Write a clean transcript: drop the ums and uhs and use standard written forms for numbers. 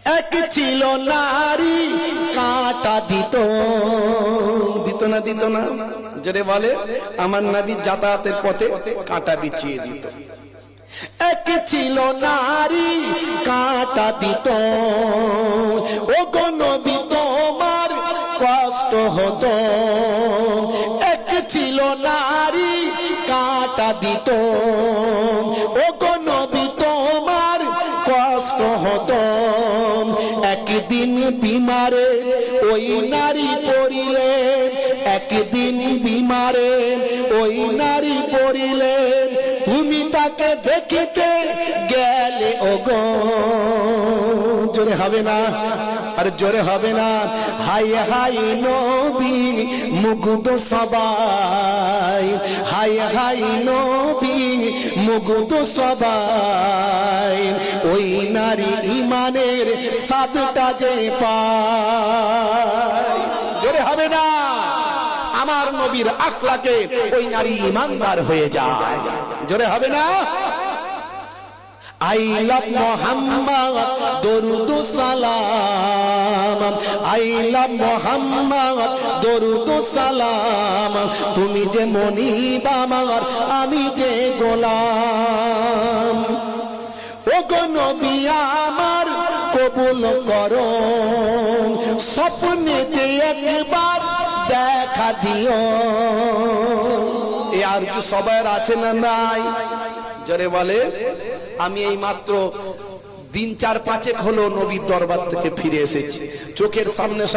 এক ছিল নারী কাঁটা দিত, দিত না দিত না? জোরে বলে। আমার নবী যাতায়াতের পথে কাঁটা বিছিয়ে দিত। এক ছিল নারী কাঁটা দিত, ও গো নবী তোমার কষ্ট হতো। এক ছিল নারী কাঁটা দিত, ও গো নবী তোমার কষ্ট হতো। একদিন বিমারে ওই নারী পড়িলেন, একদিন বিমারে ওই নারী পড়িলেন, তুমি তাকে দেখিতে গেলে ওগো। জোরে হবে না? আর জোরে হবে না? হাই হাই নবী মুগ্ধ সবাই, হাই হাই নবী মুগ্ধ সবাই। ওই নারী ইমানের সাতটা যে পায়। জোরে হবে না? আমার নবীর আখলাকে ওই নারী ইমানদার হয়ে যায়। জোরে হবে না? I love Muhammad দরুদ সালাম, I love Muhammad দরুদ সালাম। তুমি যে মনিব আমার, আমি যে গোলাম। ও গো নবী আমার কবুল করো, স্বপ্নেতে একবার দেখা দিও। এই আরজু সবার আছে না নাই? জোরে বলে। আমি এই মাত্র দিন 4-5 হলো নবীর দরবার থেকে ফিরে এসেছি, চোখের সামনে সব